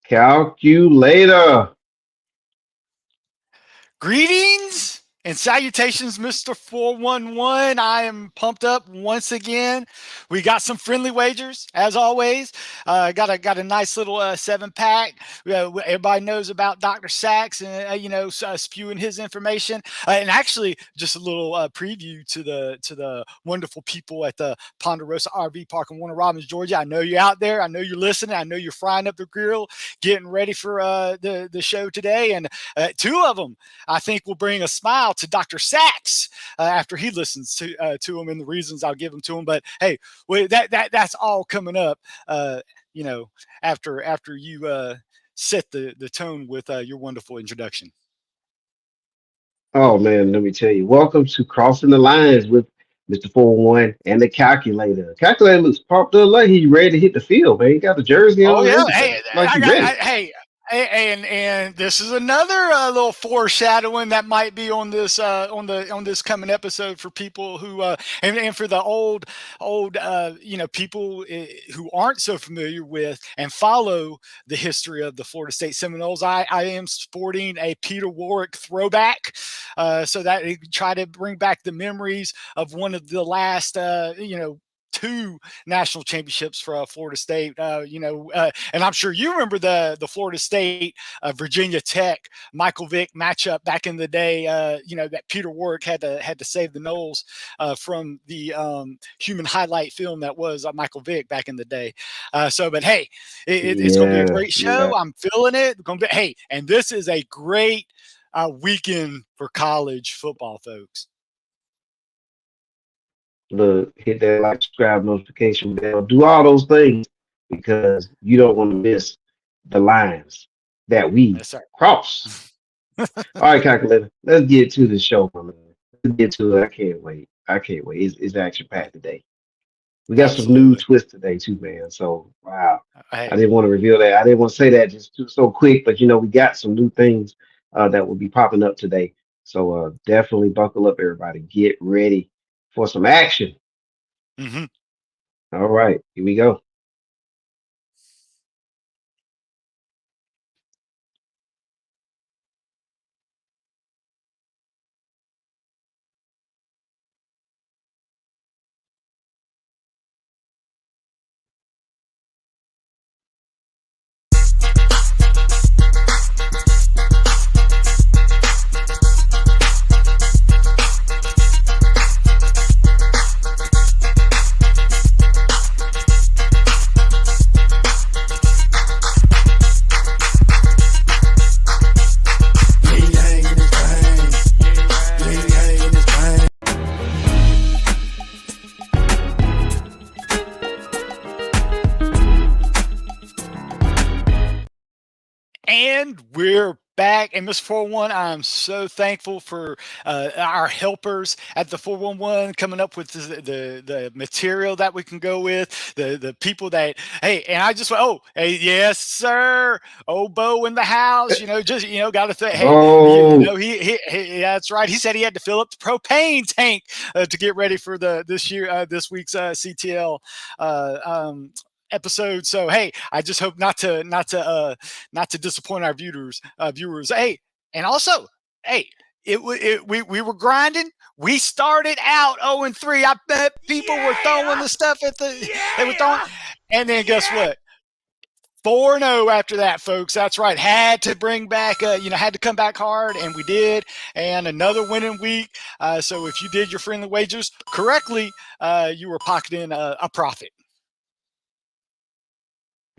Calculator. Greetings and salutations, Mr. 411. I am pumped up once again. We got some friendly wagers, as always. Got a nice little 7-pack. Everybody knows about Dr. Sachs and spewing his information. And actually, just a little preview to the wonderful people at the Ponderosa RV Park in Warner Robins, Georgia. I know you're out there. I know you're listening. I know you're frying up the grill, getting ready for the show today. And two of them, I think, will bring a smile to Dr. Sachs after he listens to him and the reasons I'll give them to him. But hey, that's all coming up. After you set the tone with your wonderful introduction. Oh man, let me tell you. Welcome to Crossing the Lines with Mr. 401 and the Calculator. Calculator looks pumped up like he's ready to hit the field, man. He got the jersey Oh on and yeah, everything. Like he's ready. And this is another little foreshadowing that might be on this coming episode for people who and for the old people who aren't so familiar with and follow the history of the Florida State Seminoles. I am sporting a Peter Warwick throwback, so that try to bring back the memories of one of the last two national championships for Florida State, and I'm sure you remember the Florida State Virginia Tech Michael Vick matchup back in the day. That Peter Warwick had to save the Noles from the human highlight film that was Michael Vick back in the day. But hey, it's going to be a great show. Yeah. I'm feeling it. And this is a great weekend for college football, folks. Look, hit that like, subscribe, notification bell, do all those things because you don't want to miss the lines that we cross. All right, Calculator, let's get to the show, my man. Let's get to it. I can't wait. It's action packed today. We got some new twists today too, man. So wow, I didn't want to reveal that. I didn't want to say that just so quick, but we got some new things that will be popping up today. So definitely buckle up, everybody. Get ready for some action. Mm-hmm. All right, here we go. And we're back. And Mr. 411, I'm so thankful for our helpers at the 411 coming up with the material that we can go with, the people that, hey, and I just went, hey, yes, sir. Bo in the house, got to say, hey, that's right. He said he had to fill up the propane tank to get ready for this week's CTL episode. So hey, I just hope not to disappoint our viewers. Hey, and also, hey, we were grinding. We started out 0-3. I bet people were throwing the stuff they were throwing, and then guess what? 4-0 after that, folks. That's right. Had to bring back, had to come back hard, and we did. And another winning week. So if you did your friendly wagers correctly, you were pocketing a profit.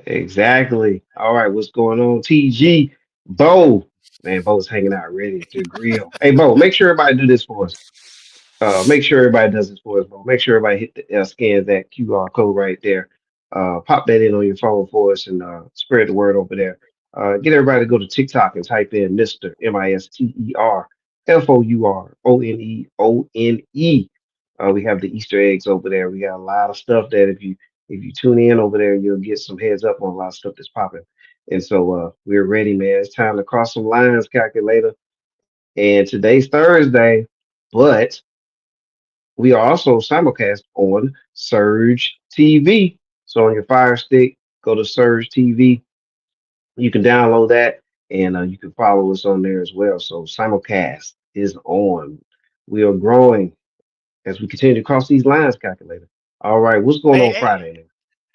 Exactly. All right, what's going on? TG, Bo. Man, Bo's hanging out ready to grill. Hey, Bo, make sure everybody do this for us. Make sure everybody does this for us, Bo. Make sure everybody hit the scans that QR code right there. Pop that in on your phone for us and spread the word over there. Get everybody to go to TikTok and type in Mr. MisterFourOneone. We have the Easter eggs over there. We got a lot of stuff that if you tune in over there, you'll get some heads up on a lot of stuff that's popping. And so we're ready, man. It's time to cross some lines, Calculator. And today's Thursday, but we are also simulcast on Surge TV. So on your Fire Stick, go to Surge TV You can download that and you can follow us on there as well. So simulcast is on. We are growing as we continue to cross these lines, calculator. All right, what's going Hey, on hey, Friday?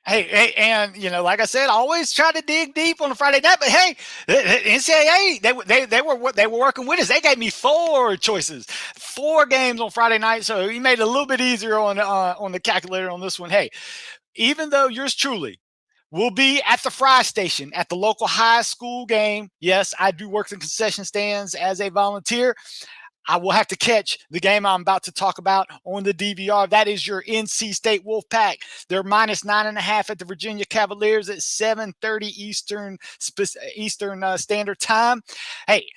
hey, and like I said, I always try to dig deep on a Friday night. But hey, the NCAA they were working with us. They gave me 4 choices, 4 games on Friday night, so he made it a little bit easier on the calculator on this one. Hey, even though yours truly will be at the fry station at the local high school game. Yes, I do work the concession stands as a volunteer. I will have to catch the game I'm about to talk about on the DVR. That is your NC State Wolfpack. They're minus 9.5 at the Virginia Cavaliers at 7:30 Eastern Standard Time. Hey,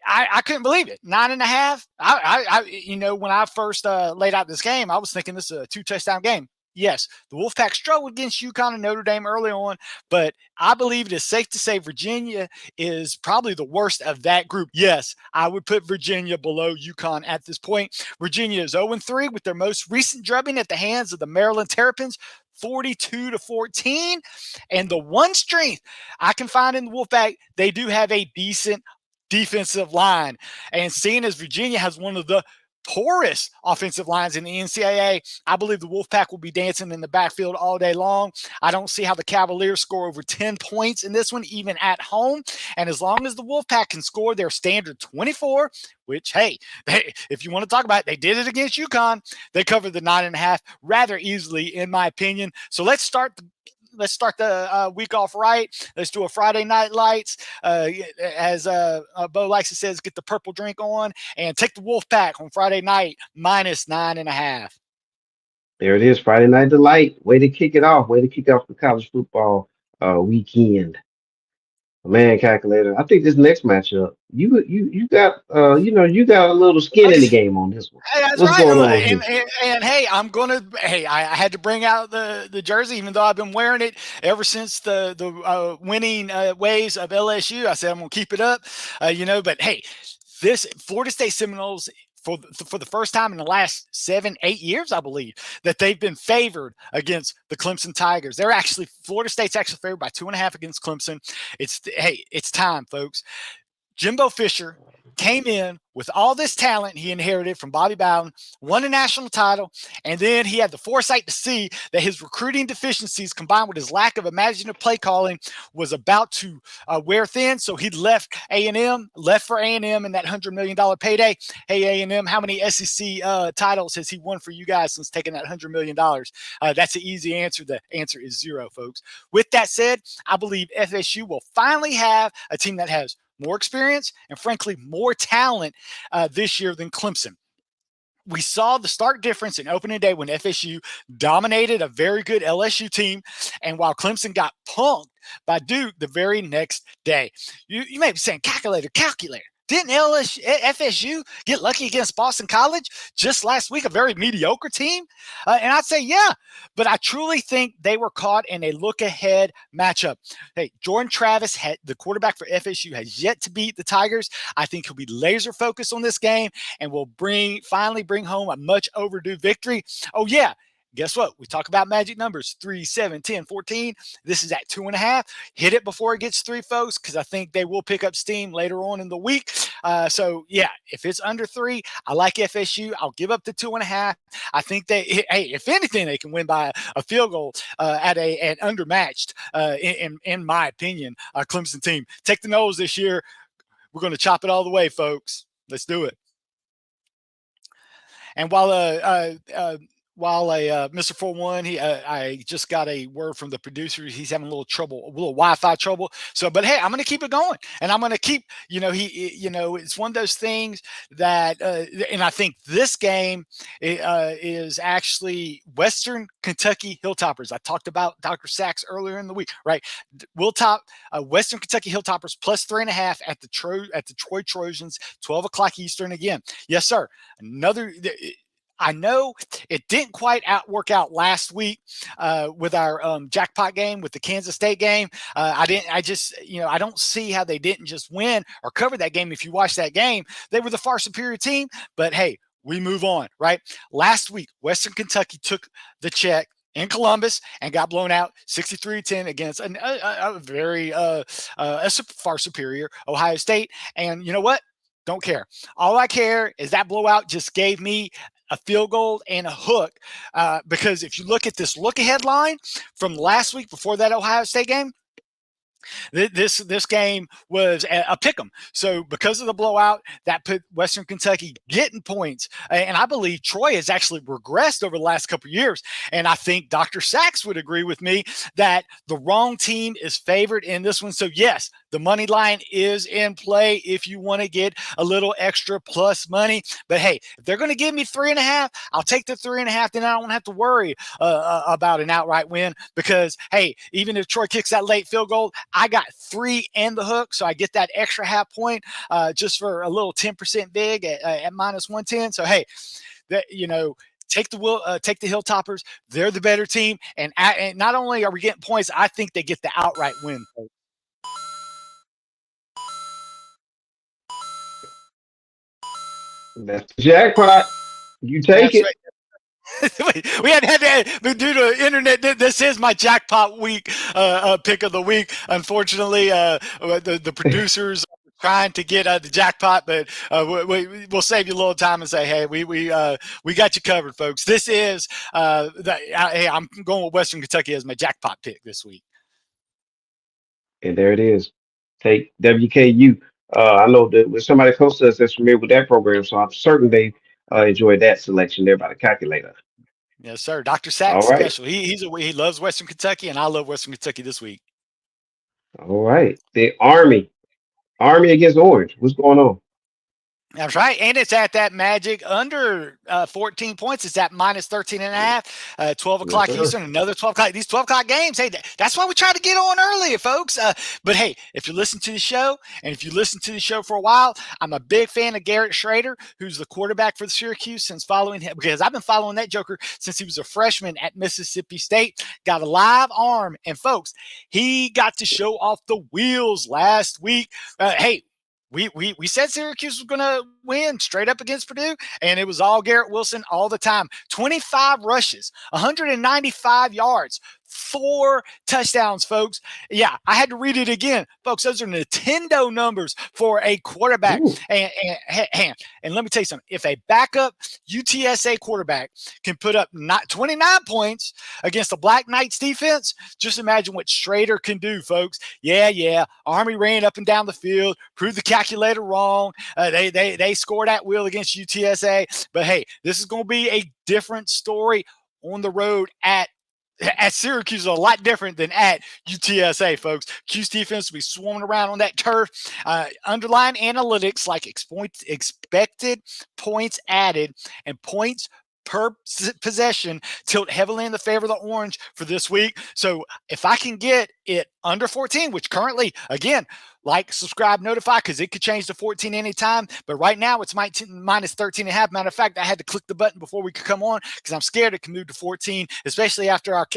I couldn't believe it. 9.5. When I first laid out this game, I was thinking this is a 2-touchdown game. Yes, the Wolfpack struggled against UConn and Notre Dame early on, but I believe it is safe to say Virginia is probably the worst of that group. Yes, I would put Virginia below UConn at this point. Virginia is 0-3 with their most recent drubbing at the hands of the Maryland Terrapins, 42-14. And the one strength I can find in the Wolfpack, they do have a decent defensive line. And seeing as Virginia has one of the poorest offensive lines in the NCAA, I believe the Wolfpack will be dancing in the backfield all day long. I don't see how the Cavaliers score over 10 points in this one, even at home. And as long as the Wolfpack can score their standard 24, which, hey, if you want to talk about it, they did it against UConn. They covered the 9.5 rather easily, in my opinion. So let's start the week off right. Let's do a Friday night lights. As Bo likes to say, get the purple drink on and take the Wolfpack on Friday night minus 9.5. There it is, Friday Night Delight. Way to kick it off. Way to kick off the college football weekend. Man, calculator. I think this next matchup, you got you got a little skin in the game on this one. Hey, that's What's right. going on here? And hey, I had to bring out the jersey, even though I've been wearing it ever since the winning ways of LSU. I said I'm gonna keep it up, But hey, this Florida State Seminoles, for the first time in the last 7-8 years, I believe, that they've been favored against the Clemson Tigers. Florida State's actually favored by 2.5 against Clemson. It's time, folks. Jimbo Fisher came in with all this talent he inherited from Bobby Bowden, won a national title, and then he had the foresight to see that his recruiting deficiencies combined with his lack of imaginative play calling was about to wear thin. So he left for A&M in that $100 million payday. Hey, A&M, how many SEC titles has he won for you guys since taking that $100 million? That's an easy answer. The answer is 0, folks. With that said, I believe FSU will finally have a team that has more experience and, frankly, more talent this year than Clemson. We saw the stark difference in opening day when FSU dominated a very good LSU team, and while Clemson got punked by Duke the very next day. You may be saying, calculator. Didn't FSU get lucky against Boston College just last week, a very mediocre team? And I'd say, yeah, but I truly think they were caught in a look-ahead matchup. Hey, Jordan Travis, the quarterback for FSU, has yet to beat the Tigers. I think he'll be laser-focused on this game and will finally bring home a much-overdue victory. Oh, yeah. Guess what? We talk about magic numbers, 3, 7, 10, 14. This is at 2.5. Hit it before it gets 3, folks, because I think they will pick up steam later on in the week. So, yeah, if it's under 3, I like FSU. I'll give up the 2.5. I think if anything, they can win by a field goal at an undermatched, in my opinion, Clemson team. Take the nose this year. We're going to chop it all the way, folks. Let's do it. And while Mr. 41, I just got a word from the producer. He's having a little Wi-Fi trouble. So, but hey, I'm going to keep it going, and I'm going to keep, it's one of those things that, and I think this game is actually Western Kentucky Hilltoppers. I talked about Dr. Sachs earlier in the week, right? Western Kentucky Hilltoppers plus 3.5 at the Troy Trojans, 12 o'clock Eastern again. Yes, sir. I know it didn't quite work out last week with our jackpot game with the Kansas State game. I don't see how they didn't just win or cover that game. If you watch that game, they were the far superior team. But hey, we move on, right? Last week, Western Kentucky took the check in Columbus and got blown out 63-10 against a very far superior Ohio State. And you know what? Don't care. All I care is that blowout just gave me a field goal and a hook, because if you look at this look-ahead line from last week before that Ohio State game, this game was a pick 'em. So because of the blowout, that put Western Kentucky getting points. And I believe Troy has actually regressed over the last couple of years. And I think Dr. Sachs would agree with me that the wrong team is favored in this one. So yes, the money line is in play if you want to get a little extra plus money. But hey, if they're going to give me 3.5, I'll take the 3.5. Then I don't have to worry about an outright win, because hey, even if Troy kicks that late field goal, I got 3 and the hook, so I get that extra half point just for a little 10% big at minus 110. So hey, that take the Hilltoppers. They're the better team, and not only are we getting points, I think they get the outright win. That's the jackpot. You take it. Right. We had to due to internet. This is my jackpot week pick of the week. Unfortunately, the producers are trying to get the jackpot, but we'll save you a little time and say, hey, we got you covered, folks. This is hey, I'm going with Western Kentucky as my jackpot pick this week. And there it is. Take WKU. I know that with somebody close to us that's familiar with that program, so I'm certain they enjoyed that selection there by the calculator. Yes, sir. Dr. Sachs special. He loves Western Kentucky, and I love Western Kentucky this week. All right. The Army against Orange. What's going on? That's right. And it's at that magic under 14 points. It's at minus 13.5, 12 o'clock Eastern, another 12 o'clock. These 12 o'clock games, hey, that's why we try to get on early, folks. But hey, if you listen to the show, and if you listen to the show for a while, I'm a big fan of Garrett Schrader, who's the quarterback for the Syracuse, since following him, because I've been following that joker since he was a freshman at Mississippi State. Got a live arm. And folks, he got to show off the wheels last week. Hey, we said Syracuse was going to win straight up against Purdue, and it was all Garrett Wilson all the time. 25 rushes, 195 yards, 4 touchdowns, folks. Yeah, I had to read it again. Folks, those are Nintendo numbers for a quarterback. And let me tell you something. If a backup UTSA quarterback can put up 29 points against the Black Knights defense, just imagine what Schrader can do, folks. Yeah. Army ran up and down the field, proved the calculator wrong. They scored at will against UTSA. But hey, this is going to be a different story on the road at Syracuse, is a lot different than at UTSA, folks. Q's defense will be swarming around on that turf. Underlying analytics like expected points added and points per possession tilt heavily in the favor of the Orange for this week. So if I can get it under 14, which currently, again, like, subscribe, notify, because it could change to 14 anytime. But right now it's minus 13.5. Matter of fact, I had to click the button before we could come on because I'm scared it can move to 14, especially after our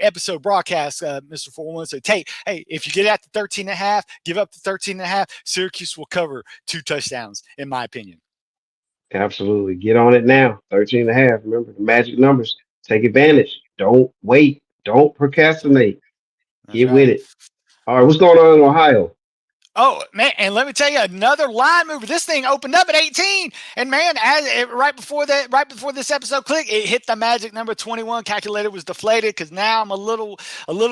episode broadcast, Mr. 411. So hey, if you get at the 13.5, give up the 13.5. Syracuse will cover 2 touchdowns, in my opinion. Absolutely. Get on it now. 13.5. Remember the magic numbers. Take advantage. Don't wait. Don't procrastinate. Get with it. All right, what's going on in Ohio? Oh, man, and let me tell you, another line mover. This thing opened up at 18, and man, right before this episode clicked, it hit the magic number 21. Calculator was deflated because now I'm a little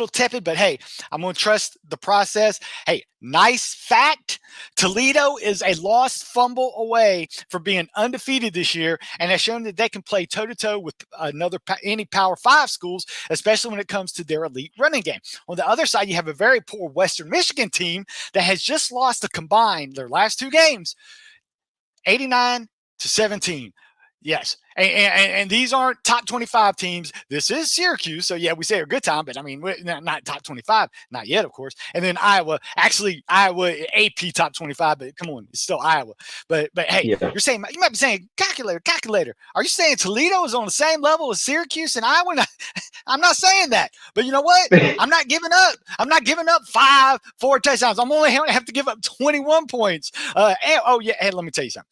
tepid, but hey, I'm going to trust the process. Hey, nice fact, Toledo is a lost fumble away from being undefeated this year, and has shown that they can play toe-to-toe with any Power 5 schools, especially when it comes to their elite running game. On the other side, you have a very poor Western Michigan team that has just lost a combined their last 2 games, 89-17. Yes. And these aren't top 25 teams. This is Syracuse. So, yeah, we say a good time, but I mean, not top 25. Not yet, of course. And then Iowa AP top 25, but come on, it's still Iowa. But hey, you might be saying, calculator. Are you saying Toledo is on the same level as Syracuse and Iowa? I'm not saying that. But you know what? I'm not giving up. I'm not giving up 4 touchdowns. I'm only going to have to give up 21 points. And let me tell you something.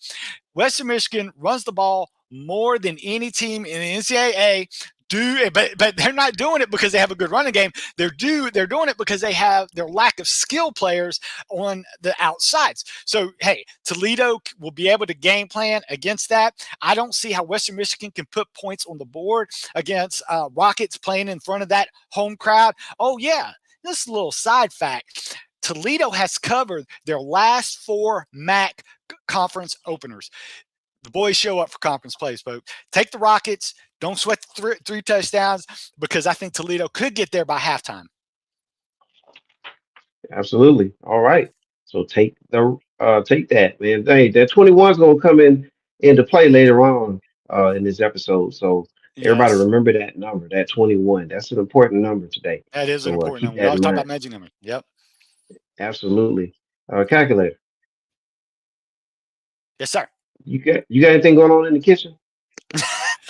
Western Michigan runs the ball more than any team in the NCAA do, but they're not doing it because they have a good running game. They're doing it because they have their lack of skill players on the outsides. So, hey, Toledo will be able to game plan against that. I don't see how Western Michigan can put points on the board against Rockets playing in front of that home crowd. Oh, yeah, this is a little side fact. Toledo has covered their last 4 MAC conference openers. The boys show up for conference plays, folks. Take the Rockets. Don't sweat the 3 touchdowns because I think Toledo could get there by halftime. Absolutely. All right. So take that, man. Hey, that 21 is gonna come into play later on in this episode. So everybody Yes, remember that number, that 21. That's an important number today. that is an So important keep number. We that always in talk about mind. magic numbers. Yep. Absolutely. Calculator. Yes, sir. You got anything going on in the kitchen?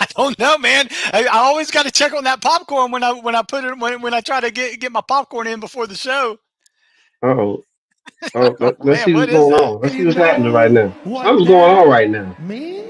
I don't know, man. I always got to check on that popcorn when I put it when I try to get my popcorn in before the show. Oh, Oh let's man, see what what's is going that? on. Let's Do see you what's happening right know now. what Something's going on that right now. means?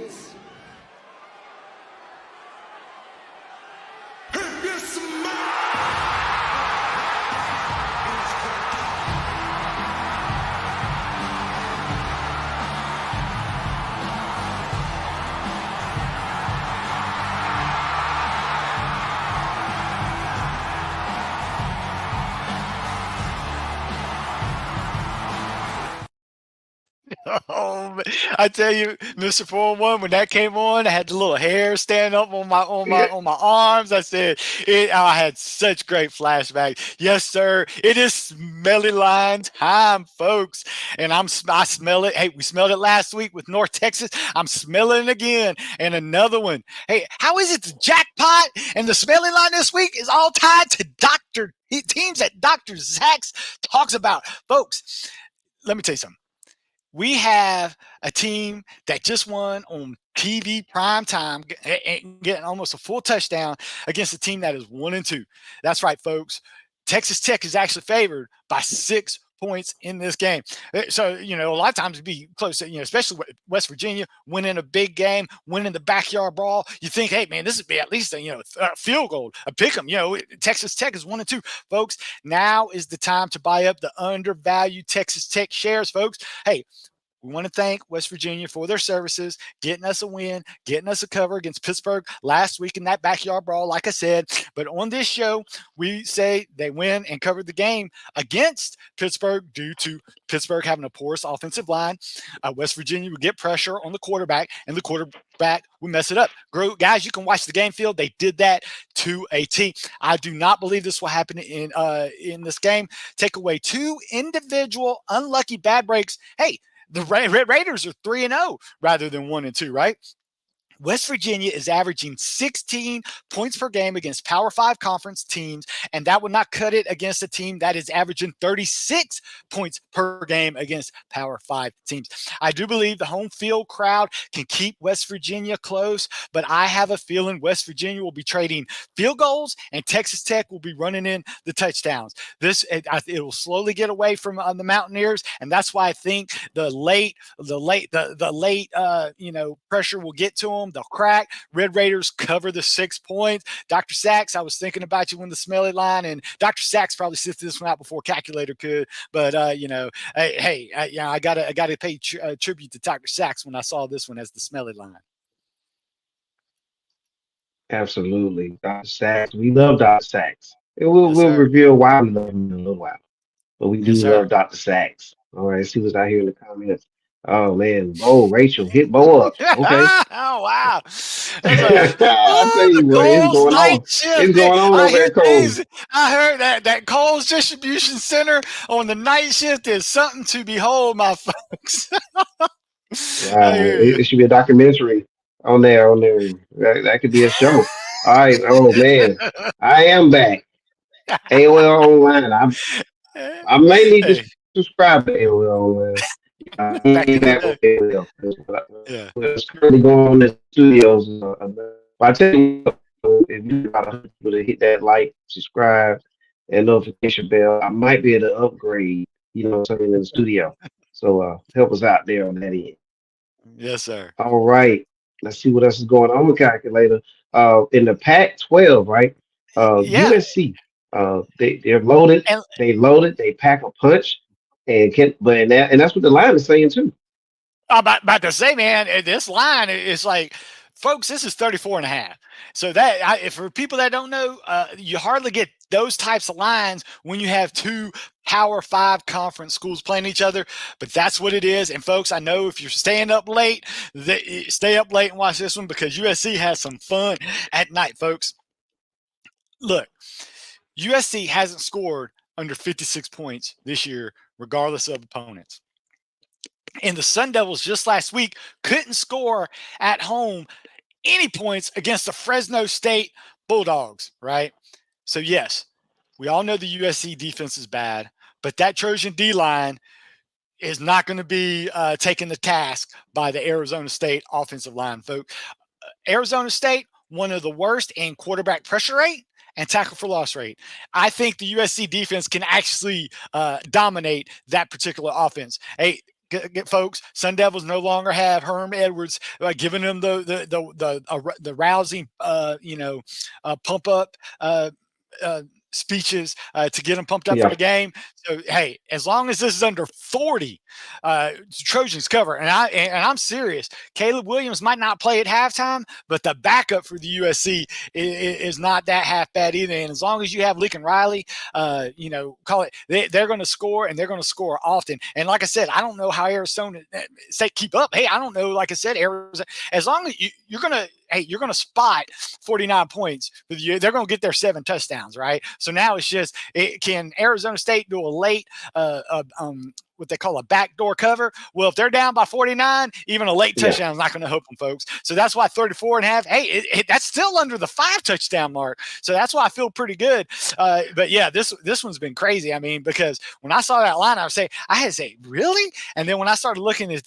Oh, I tell you, Mr. 401, when that came on, I had the little hair stand up on my arms. I said, I had such great flashbacks. Yes, sir. It is smelly line time, folks. And I smell it. Hey, we smelled it last week with North Texas. I'm smelling it again. And another one. Hey, how is it the jackpot and the smelly line this week is all tied to teams that Dr. Zach's talks about? Folks, let me tell you something. We have a team that just won on TV prime time, getting almost a full touchdown against a team that is 1-2. That's right, folks. Texas Tech is actually favored by 6 points in this game. So, a lot of times it'd be close, especially West Virginia winning a big game, winning the backyard brawl. You think, hey, man, this would be at least a field goal, a pick 'em. Texas Tech is 1-2. Folks, now is the time to buy up the undervalued Texas Tech shares, folks. Hey, we want to thank West Virginia for their services, getting us a win, getting us a cover against Pittsburgh last week in that backyard brawl, like I said. But on this show, we say they win and covered the game against Pittsburgh due to Pittsburgh having a porous offensive line. West Virginia would get pressure on the quarterback, and the quarterback would mess it up. Guys, you can watch the game field. They did that to a T. I do not believe this will happen in this game. Take away 2 individual unlucky bad breaks. Hey, the Raiders are 3-0 rather than 1-2, right? West Virginia is averaging 16 points per game against Power 5 conference teams, and that would not cut it against a team that is averaging 36 points per game against Power 5 teams. I do believe the home field crowd can keep West Virginia close, but I have a feeling West Virginia will be trading field goals and Texas Tech will be running in the touchdowns. It will slowly get away from the Mountaineers, and that's why I think the late pressure will get to them. They'll crack. Red Raiders cover the 6 points. Dr. Sachs, I was thinking about you when the smelly line, and Dr. Sachs probably sifted this one out before Calculator could. But I gotta pay tribute to Dr. Sachs when I saw this one as the smelly line. Absolutely. Dr. Sachs. We love Dr. Sachs. And we'll Yes, we'll sir. reveal why we love him in a little while. But we Yes, do sir. love Dr. Sachs. All right, see what's out here in the comments. Oh man, Bo, Rachel, hit Bo up. Okay. Oh wow! I tell The you what, it's Coles going night on. shift. It's Hey, going on I over hear at Coles. things. I heard that Coles distribution center on the night shift is something to behold, my folks. I Wow, hear it, you. it should be a documentary on there. That could be a show. All right. Oh man, I am back. AOL Online. I may need to Hey, subscribe to AOL Online. I back need in the that with day. AOL. Yeah. What's currently going on in the studios. But I tell you, what, if you got 100 people to hit that like, subscribe, and notification bell, I might be able to upgrade. Something in the studio. So help us out there on that end. Yes, sir. All right. Let's see what else is going on with calculator. In the Pac-12, right? Yeah, USC. They're loaded. and They loaded. They pack a punch, and can but and that's what the line is saying too. I'm about to say, man, this line is like, folks, this is 34 and a half. So for people that don't know, you hardly get those types of lines when you have two Power 5 conference schools playing each other, but that's what it is. And folks, I know if you're staying up late, stay up late and watch this one because USC has some fun at night, folks. Look, USC hasn't scored under 56 points this year, regardless of opponents. And the Sun Devils just last week couldn't score at home any points against the Fresno State Bulldogs, right? So, yes, we all know the USC defense is bad, but that Trojan D line is not going to be taken to task by the Arizona State offensive line, folks. Arizona State, one of the worst in quarterback pressure rate and tackle for loss rate. I think the USC defense can actually dominate that particular offense. Hey, folks, Sun Devils no longer have Herm Edwards giving them the rousing, pump up speeches to get them pumped up for Yeah, the game. So hey, as long as this is under 40, Trojans cover. And I'm serious. Caleb Williams might not play at halftime, but the backup for the USC is not that half bad either. And as long as you have Lincoln Riley, call it, they're going to score, and they're going to score often. And like I said, I don't know how Arizona State keep up. Hey, I don't know. Like I said, Arizona, as long as you're going to spot 49 points for the year. They're going to get their 7 touchdowns, right? So now it's just, can Arizona State do a late what they call a backdoor cover? Well, if they're down by 49, even a late yeah, touchdown is not going to help them, folks. So that's why 34 and a half, hey, that's still under the 5 touchdown mark. So that's why I feel pretty good. But yeah, this one's been crazy. I mean, because when I saw that line, I had to say, really? And then when I started looking at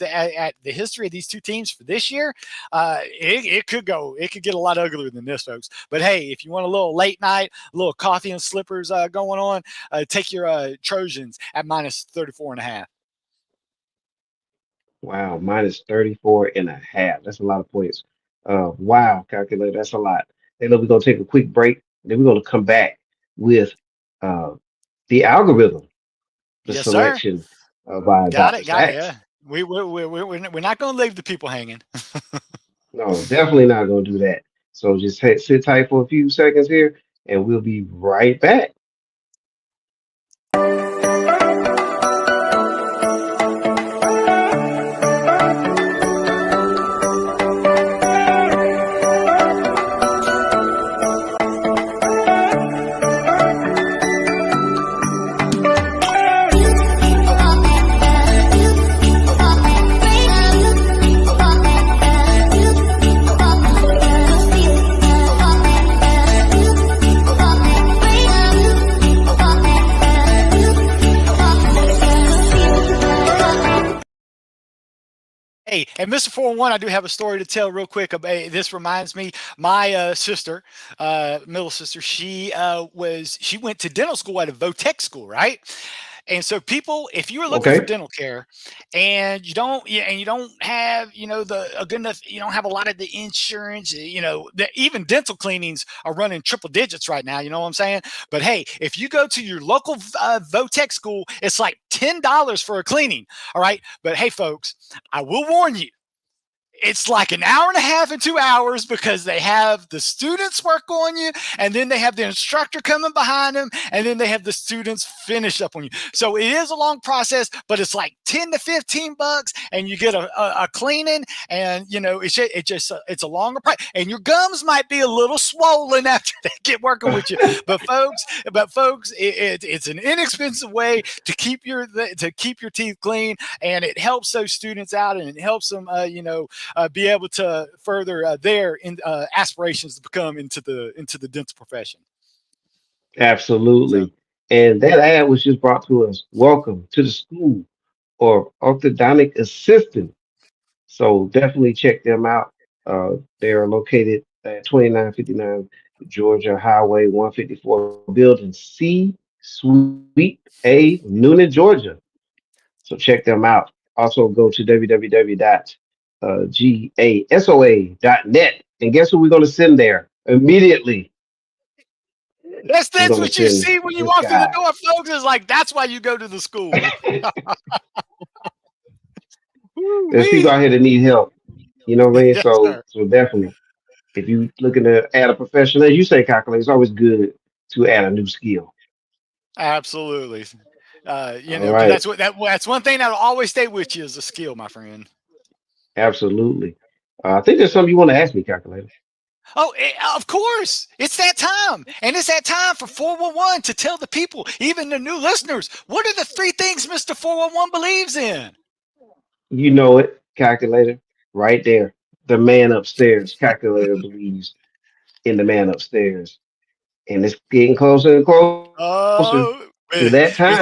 the history of these two teams for this year, it could get a lot uglier than this, folks. But hey, if you want a little late night, a little coffee and slippers going on, take your Trojans at minus 34 and a half. wow, minus 34 and a half. That's a lot of points. Wow, calculator, that's a lot. Hey, look, we're gonna take a quick break, then we're gonna come back with uh the algorithm, the Yes, sir. selection by Got Dr. it. Got it. Sachs. Yeah. We're not going to leave the people hanging. No, definitely not gonna do that. So just sit tight for a few seconds here, and we'll be right back. Hey, and Mr. 401, I do have a story to tell real quick. This reminds me, my sister, middle sister, she went to dental school at a Votech school, right? And so people, if you are looking for Okay. dental care and you don't have, a good enough, you don't have a lot of the insurance, even dental cleanings are running triple digits right now. You know what I'm saying? But hey, if you go to your local Votech school, it's like $10 for a cleaning. All right. But hey, folks, I will warn you, it's like an hour and a half and 2 hours because they have the students work on you, and then they have the instructor coming behind them, and then they have the students finish up on you. So it is a long process, but it's like 10 to 15 bucks, and you get a cleaning, and it's a longer price, and your gums might be a little swollen after they get working with you. But folks, it's an inexpensive way to keep your teeth clean, and it helps those students out, and it helps them, be able to further their aspirations to become into the dental profession. So Absolutely. And that ad was just brought to us. Welcome to the school or orthodontic assistant. So definitely check them out. They are located at 2959 Georgia Highway 154, Building C, Suite A, Noonan, Georgia. So check them out. Also go to www GASOA.net. And guess who we're going to send there immediately? That's We're going to what you send see when you this walk through the guy. door, folks. It's like that's why you go to the school. There's people out here that need help. You know what I mean? Yes, So sir. definitely, if you looking to add a profession, as you say, calculate, it's always good to add a new skill. Absolutely. All Because right. that's one thing that'll always stay with you is a skill, my friend. Absolutely. I think there's something you want to ask me, calculator. Oh, of course. It's that time. And it's that time for 411 to tell the people, even the new listeners, what are the three things Mr. 411 believes in? You know it, calculator, right there. The man upstairs, calculator believes in the man upstairs. And it's getting closer and closer Oh, to that time.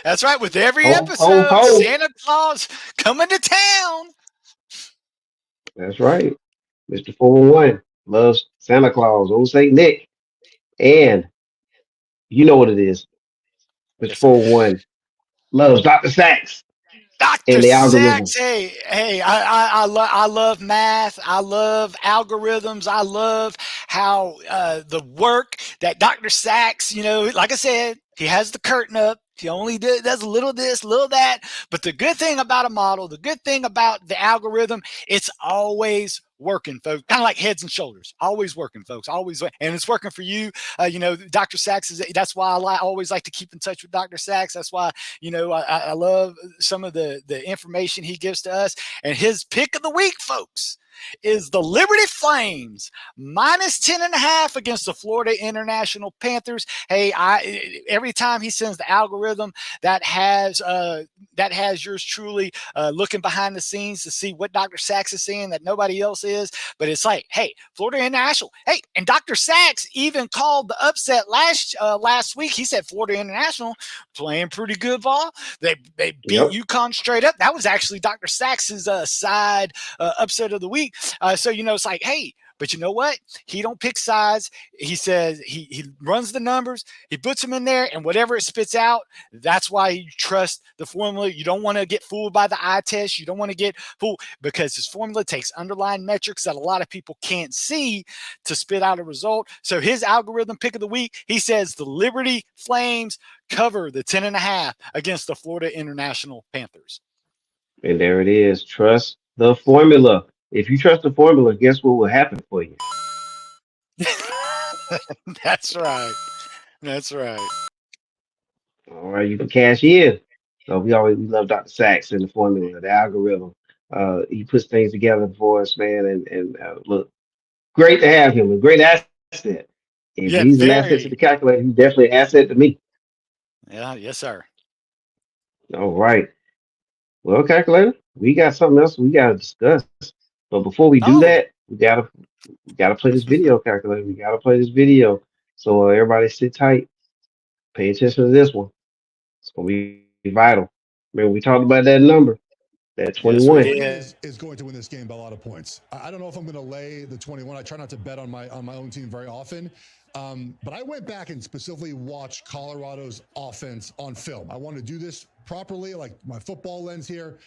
that's right. With every Ho, ho, episode, ho. Santa Claus coming to town. That's right. Mr. 411 loves Santa Claus, old Saint Nick. And you know what it is. Mr. Yes, sir. 411 loves Dr. Sachs Dr. and the algorithm. Sachs, hey, I love math. I love algorithms. I love how the work that Dr. Sachs, like I said, he has the curtain up. He only does a little this, little that. But the good thing about a model, the good thing about the algorithm, it's always working, folks. Kind of like heads and shoulders, always working, folks. Always, and it's working for you. Dr. Sachs That's why I always like to keep in touch with Dr. Sachs. That's why I love some of the information he gives to us. And his pick of the week, folks, is the Liberty Flames minus 10.5 against the Florida International Panthers. Hey, every time he sends the algorithm that has yours truly looking behind the scenes to see what Dr. Sachs is seeing that nobody else is. But it's like, hey, Florida International. Hey, and Dr. Sachs even called the upset last week. He said Florida International playing pretty good ball. They beat Yep. UConn straight up. That was actually Dr. Sachs's side upset of the week. So it's like, hey, but you know what? He don't pick sides. He says he runs the numbers. He puts them in there, and whatever it spits out, that's why you trust the formula. You don't want to get fooled by the eye test. You don't want to get fooled because his formula takes underlying metrics that a lot of people can't see to spit out a result. So his algorithm pick of the week, he says the Liberty Flames cover the 10.5 against the Florida International Panthers. And there it is. Trust the formula. If you trust the formula, guess what will happen for you? That's right. That's right. All right, you can cash in. So we love Dr. Sachs and the formula, the algorithm. He puts things together for us, man. And look, great to have him. A great asset. If Yeah, he's an asset to very. the calculator, he's definitely an asset to me. Yeah, yes, sir. All right. Well, calculator, we got something else we gotta discuss. But before we do Oh, that, we gotta play this video, calculator. We gotta play this video. So everybody sit tight, pay attention to this one. It's gonna be vital. Remember, we talked about that number, that yes, we 21. did. Is going to win this game by a lot of points. I don't know if I'm going to lay the 21. I try not to bet on my own team very often. But I went back and specifically watched Colorado's offense on film. I want to do this properly, like my football lens here.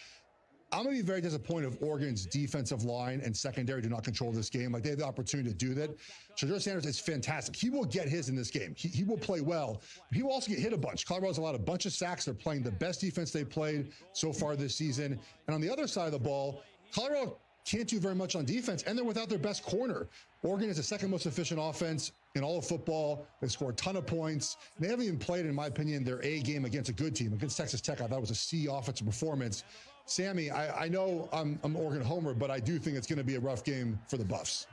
I'm going to be very disappointed if Oregon's defensive line and secondary do not control this game. Like, they have the opportunity to do that. Shedeur Sanders is fantastic. He will get his in this game. He will play well. But he will also get hit a bunch. Colorado's allowed a bunch of sacks. They're playing the best defense they played so far this season. And on the other side of the ball, Colorado can't do very much on defense, and they're without their best corner. Oregon is the second most efficient offense in all of football. They score a ton of points. They haven't even played, in my opinion, their A game against a good team. Against Texas Tech, I thought it was a C offensive performance. Sammy, I know I'm Oregon homer, but I do think it's going to be a rough game for the Buffs.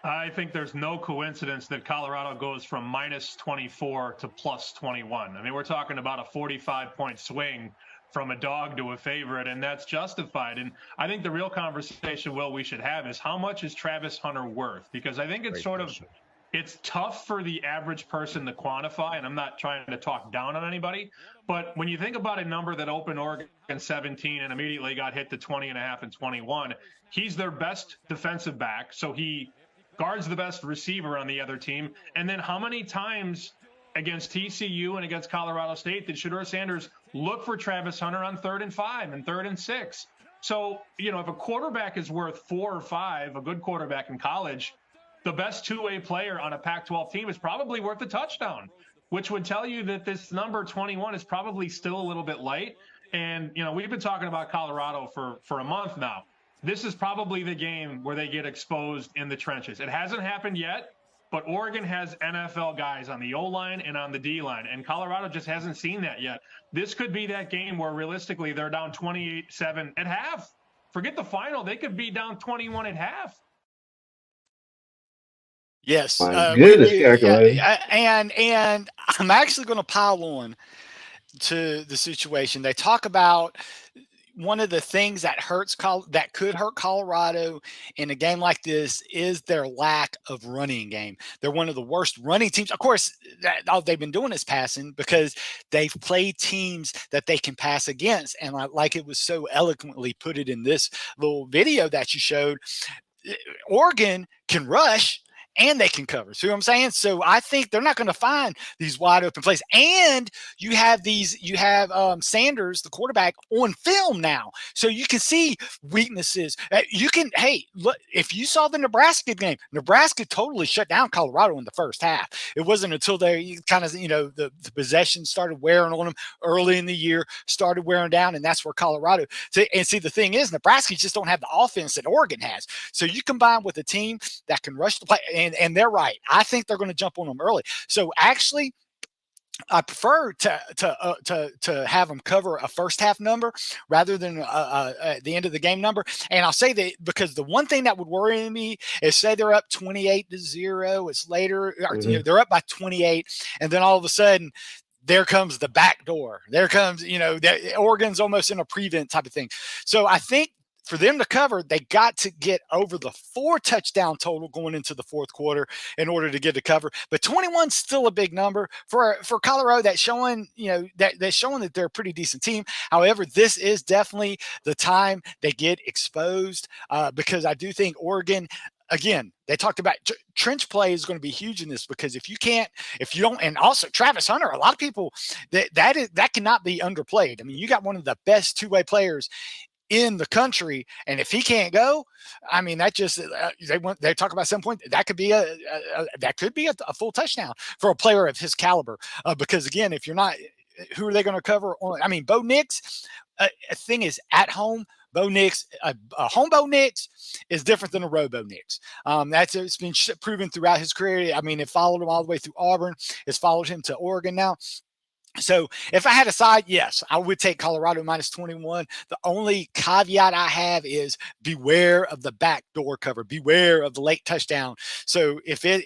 I think there's no coincidence that Colorado goes from minus 24 to plus 21. I mean, we're talking about a 45-point swing from a dog to a favorite, and that's justified. And I think the real conversation, Will, we should have is how much is Travis Hunter worth? Because I think it's it's tough for the average person to quantify, and I'm not trying to talk down on anybody, but when you think about a number that opened Oregon 17 and immediately got hit to 20.5 and 21, he's their best defensive back, so he guards the best receiver on the other team. And then how many times against TCU and against Colorado State did Shedeur Sanders look for Travis Hunter on 3rd and 5 and 3rd and 6? So, if a quarterback is worth 4 or 5, a good quarterback in college, the best two-way player on a Pac-12 team is probably worth a touchdown, which would tell you that this number 21 is probably still a little bit light. And, we've been talking about Colorado for a month now. This is probably the game where they get exposed in the trenches. It hasn't happened yet, but Oregon has NFL guys on the O-line and on the D-line, and Colorado just hasn't seen that yet. This could be that game where realistically they're down 28-7 at half. Forget the final. They could be down 21 at half. Yes. My goodness, and I'm actually going to pile on to the situation. They talk about one of the things that could hurt Colorado in a game like this is their lack of running game. They're one of the worst running teams. Of course, all they've been doing is passing because they've played teams that they can pass against. And like it was so eloquently put it in this little video that you showed, Oregon can rush and they can cover. See what I'm saying? So I think they're not going to find these wide open plays. And you have Sanders, the quarterback, on film now. So you can see weaknesses. Look, if you saw the Nebraska game, Nebraska totally shut down Colorado in the first half. It wasn't until they kind of, the possession started wearing on them early in the year, started wearing down, and that's where Colorado. See, the thing is, Nebraska just don't have the offense that Oregon has. So you combine with a team that can rush the play, and they're right. I think they're going to jump on them early. So actually, I prefer to have them cover a first half number rather than the end of the game number. And I'll say that because the one thing that would worry me is say they're up 28-0. It's later, they're up by 28, and then all of a sudden, there comes the back door. There comes, Oregon's almost in a prevent type of thing. So I think for them to cover, they got to get over the 4 touchdown total going into the fourth quarter in order to get to cover. But 21's still a big number for Colorado. That's showing, that's showing that they're a pretty decent team. However, this is definitely the time they get exposed because I do think Oregon. Again, they talked about trench play is going to be huge in this because if you don't, and also Travis Hunter, a lot of people that cannot be underplayed. I mean, you got one of the best two-way players in the country, and if he can't go, I mean, that just they talk about some point that could be a full touchdown for a player of his caliber. Because again, if you're not, who are they going to cover on? I mean, Bo Nix. Thing is, at home, Bo Nix, a home Bo Nix is different than a road Bo Nix. It's been proven throughout his career. I mean, it followed him all the way through Auburn. It's followed him to Oregon now. So if I had a side, yes, I would take Colorado minus 21. The only caveat I have is beware of the backdoor cover, beware of the late touchdown. So if it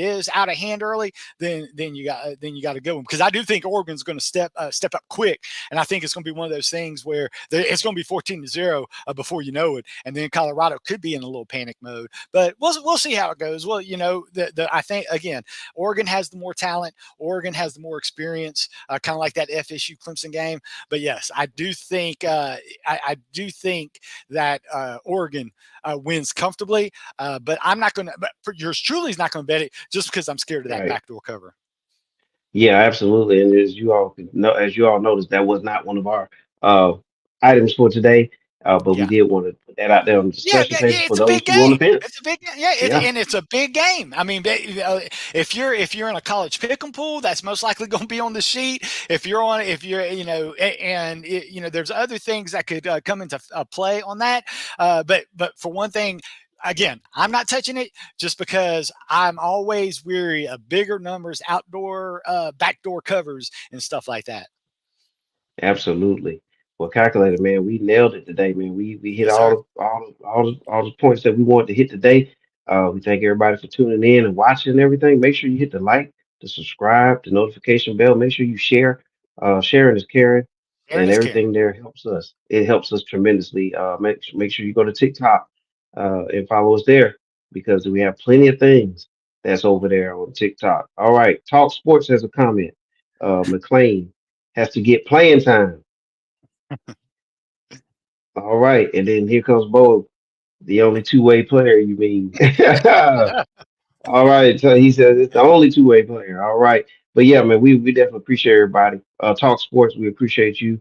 is out of hand early, then you got to go because I do think Oregon's going to step up quick, and I think it's going to be one of those things where it's going to be 14-0 before you know it, and then Colorado could be in a little panic mode. But we'll see how it goes. Well, I think again, Oregon has the more talent, Oregon has the more experience. Kind of like that FSU Clemson game, but yes, I do think I do think that Oregon wins comfortably. But I'm not going to. But for yours truly is not going to bet it just because I'm scared of that backdoor cover. Yeah, absolutely. And as you all noticed, that was not one of our items for today. But we did want to put that out there on the discussion page for those who want to finish. It's a big game. And it's a big game. I mean, if you're in a college pick'em pool, that's most likely going to be on the sheet. There's other things that could come into play on that. But for one thing, again, I'm not touching it just because I'm always weary of bigger numbers, outdoor, backdoor covers and stuff like that. Absolutely. Well, calculator, man, we nailed it today, man. We hit all the points that we wanted to hit today. We thank everybody for tuning in and watching and everything. Make sure you hit the like, the subscribe, the notification bell. Make sure you share. Sharing is caring, and everything there helps us. It helps us tremendously. Make sure you go to TikTok and follow us there because we have plenty of things that's over there on TikTok. All right, Talk Sports has a comment. McLean has to get playing time. All right, and then here comes Bo, the only two-way player. You mean? All right, so he says it's the only two-way player. All right, but yeah, man, we definitely appreciate everybody. Talk Sports, we appreciate you.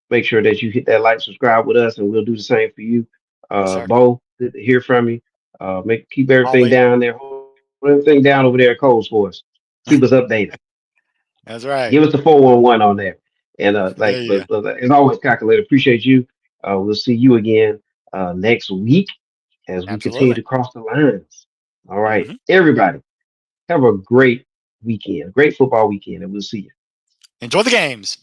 Make sure that you hit that like, subscribe with us, and we'll do the same for you. Bo, good to hear from you. Keep everything down there. Hold everything down over there at Coles for us. Keep us updated. That's right. Give us the 411 on there. And as always, Calculator, appreciate you. We'll see you again next week as we continue to cross the lines. All right, everybody, have a great weekend, great football weekend, and we'll see you. Enjoy the games.